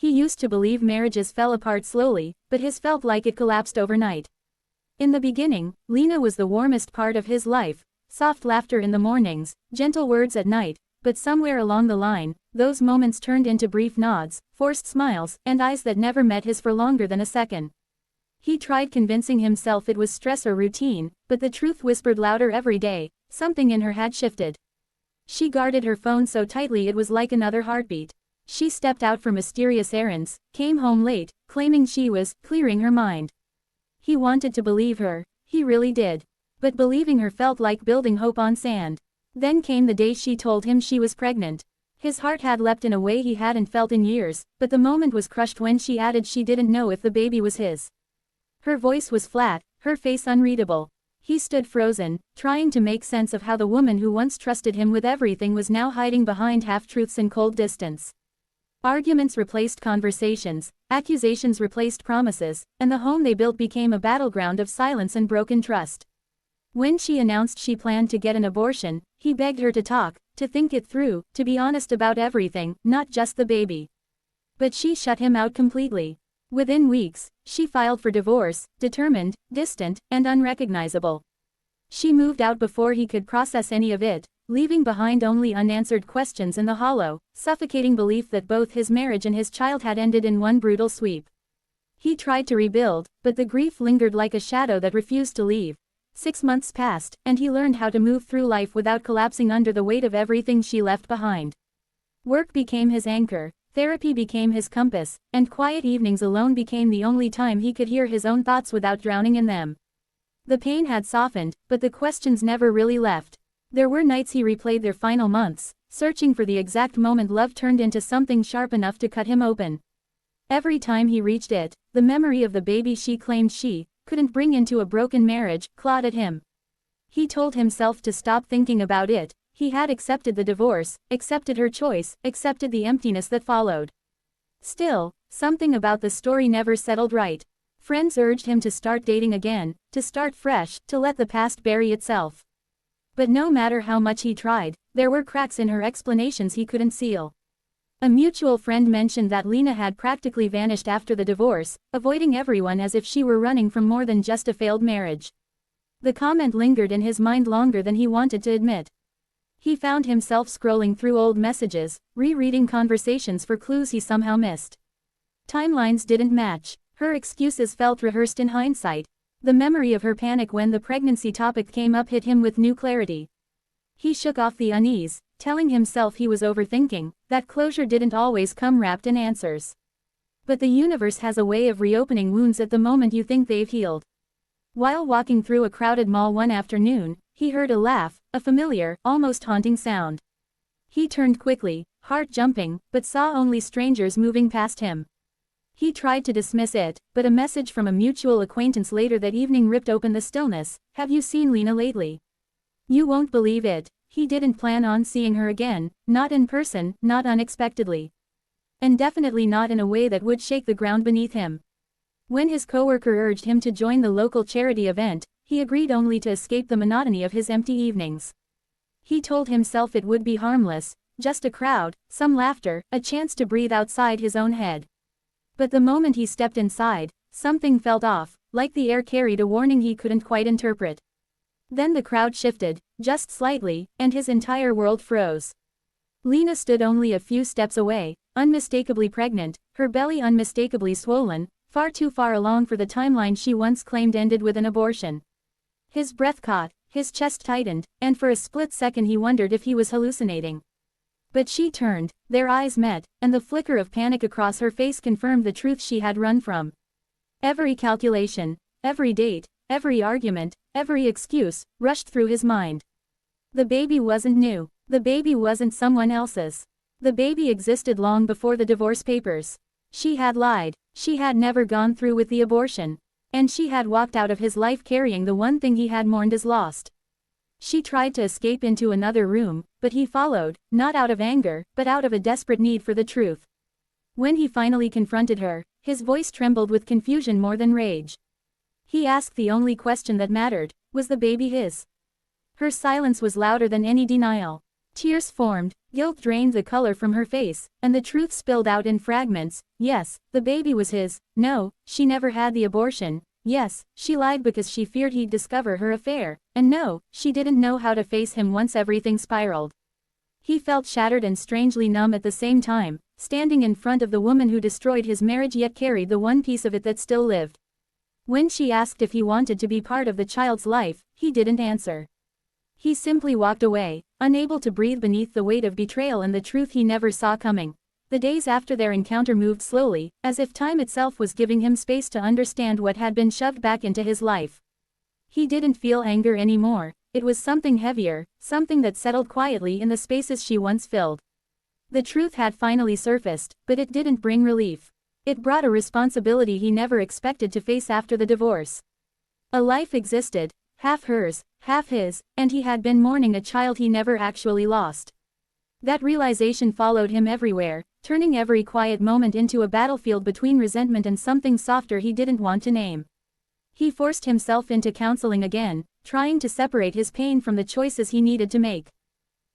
He used to believe marriages fell apart slowly, but his felt like it collapsed overnight. In the beginning, Lena was the warmest part of his life, soft laughter in the mornings, gentle words at night, but somewhere along the line, those moments turned into brief nods, forced smiles, and eyes that never met his for longer than a second. He tried convincing himself it was stress or routine, but the truth whispered louder every day, something in her had shifted. She guarded her phone so tightly it was like another heartbeat. She stepped out for mysterious errands, came home late, claiming she was clearing her mind. He wanted to believe her, he really did. But believing her felt like building hope on sand. Then came the day she told him she was pregnant. His heart had leapt in a way he hadn't felt in years, but the moment was crushed when she added she didn't know if the baby was his. Her voice was flat, her face unreadable. He stood frozen, trying to make sense of how the woman who once trusted him with everything was now hiding behind half-truths and cold distance. Arguments replaced conversations, accusations replaced promises, and the home they built became a battleground of silence and broken trust. When she announced she planned to get an abortion, he begged her to talk, to think it through, to be honest about everything, not just the baby. But she shut him out completely. Within weeks, she filed for divorce, determined, distant, and unrecognizable. She moved out before he could process any of it, leaving behind only unanswered questions in the hollow, suffocating belief that both his marriage and his child had ended in one brutal sweep. He tried to rebuild, but the grief lingered like a shadow that refused to leave. 6 months passed, and he learned how to move through life without collapsing under the weight of everything she left behind. Work became his anchor, therapy became his compass, and quiet evenings alone became the only time he could hear his own thoughts without drowning in them. The pain had softened, but the questions never really left. There were nights he replayed their final months, searching for the exact moment love turned into something sharp enough to cut him open. Every time he reached it, the memory of the baby she claimed she couldn't bring into a broken marriage clawed at him. He told himself to stop thinking about it. He had accepted the divorce, accepted her choice, accepted the emptiness that followed. Still, something about the story never settled right. Friends urged him to start dating again, to start fresh, to let the past bury itself. But no matter how much he tried, there were cracks in her explanations he couldn't seal. A mutual friend mentioned that Lena had practically vanished after the divorce, avoiding everyone as if she were running from more than just a failed marriage. The comment lingered in his mind longer than he wanted to admit. He found himself scrolling through old messages, rereading conversations for clues he somehow missed. Timelines didn't match. Her excuses felt rehearsed in hindsight. The memory of her panic when the pregnancy topic came up hit him with new clarity. He shook off the unease, telling himself he was overthinking, that closure didn't always come wrapped in answers. But the universe has a way of reopening wounds at the moment you think they've healed. While walking through a crowded mall one afternoon, he heard a laugh, a familiar, almost haunting sound. He turned quickly, heart jumping, but saw only strangers moving past him. He tried to dismiss it, but a message from a mutual acquaintance later that evening ripped open the stillness. "Have you seen Lena lately? You won't believe it. He didn't plan on seeing her again, not in person, not unexpectedly. And definitely not in a way that would shake the ground beneath him." When his coworker urged him to join the local charity event, he agreed only to escape the monotony of his empty evenings. He told himself it would be harmless, just a crowd, some laughter, a chance to breathe outside his own head. But the moment he stepped inside, something felt off, like the air carried a warning he couldn't quite interpret. Then the crowd shifted, just slightly, and his entire world froze. Lena stood only a few steps away, unmistakably pregnant, her belly unmistakably swollen, far too far along for the timeline she once claimed ended with an abortion. His breath caught, his chest tightened, and for a split second he wondered if he was hallucinating. But she turned, their eyes met, and the flicker of panic across her face confirmed the truth she had run from. Every calculation, every date, every argument, every excuse, rushed through his mind. The baby wasn't new. The baby wasn't someone else's. The baby existed long before the divorce papers. She had lied, she had never gone through with the abortion. And she had walked out of his life carrying the one thing he had mourned as lost. She tried to escape into another room, but he followed, not out of anger, but out of a desperate need for the truth. When he finally confronted her, his voice trembled with confusion more than rage. He asked the only question that mattered: was the baby his? Her silence was louder than any denial. Tears formed, Guilt drained the color from her face, and the truth spilled out in fragments. Yes, the baby was his. No, she never had the abortion. Yes, she lied because she feared he'd discover her affair. And no, she didn't know how to face him once everything spiraled. He felt shattered and strangely numb at the same time, standing in front of the woman who destroyed his marriage yet carried the one piece of it that still lived. When she asked if he wanted to be part of the child's life, he didn't answer. He simply walked away, unable to breathe beneath the weight of betrayal and the truth he never saw coming. The days after their encounter moved slowly, as if time itself was giving him space to understand what had been shoved back into his life. He didn't feel anger anymore. It was something heavier, something that settled quietly in the spaces she once filled. The truth had finally surfaced, but it didn't bring relief. It brought a responsibility he never expected to face after the divorce. A life existed, half hers, half his, and he had been mourning a child he never actually lost. That realization followed him everywhere, turning every quiet moment into a battlefield between resentment and something softer he didn't want to name. He forced himself into counseling again, trying to separate his pain from the choices he needed to make.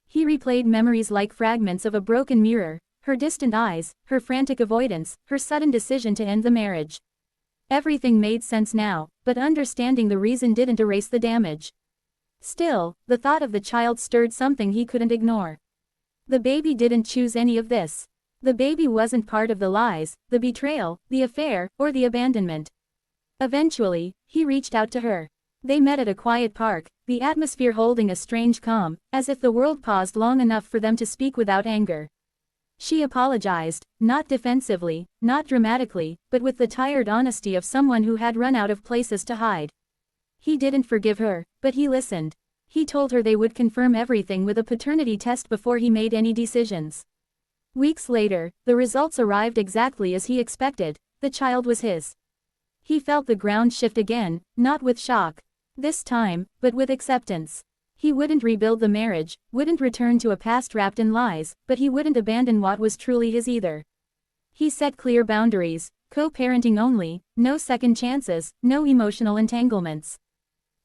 He replayed memories like fragments of a broken mirror, her distant eyes, her frantic avoidance, her sudden decision to end the marriage. Everything made sense now, but understanding the reason didn't erase the damage. Still, the thought of the child stirred something he couldn't ignore. The baby didn't choose any of this. The baby wasn't part of the lies, the betrayal, the affair, or the abandonment. Eventually, he reached out to her. They met at a quiet park, the atmosphere holding a strange calm, as if the world paused long enough for them to speak without anger. She apologized, not defensively, not dramatically, but with the tired honesty of someone who had run out of places to hide. He didn't forgive her, but he listened. He told her they would confirm everything with a paternity test before he made any decisions. Weeks later, the results arrived exactly as he expected. The child was his. He felt the ground shift again, not with shock. This time, but with acceptance. He wouldn't rebuild the marriage, wouldn't return to a past wrapped in lies, but he wouldn't abandon what was truly his either. He set clear boundaries, co-parenting only, no second chances, no emotional entanglements.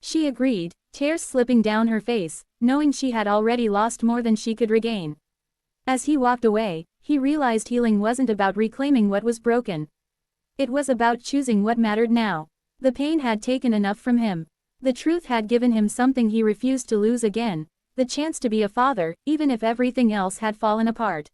She agreed, tears slipping down her face, knowing she had already lost more than she could regain. As he walked away, he realized healing wasn't about reclaiming what was broken. It was about choosing what mattered now. The pain had taken enough from him. The truth had given him something he refused to lose again, the chance to be a father, even if everything else had fallen apart.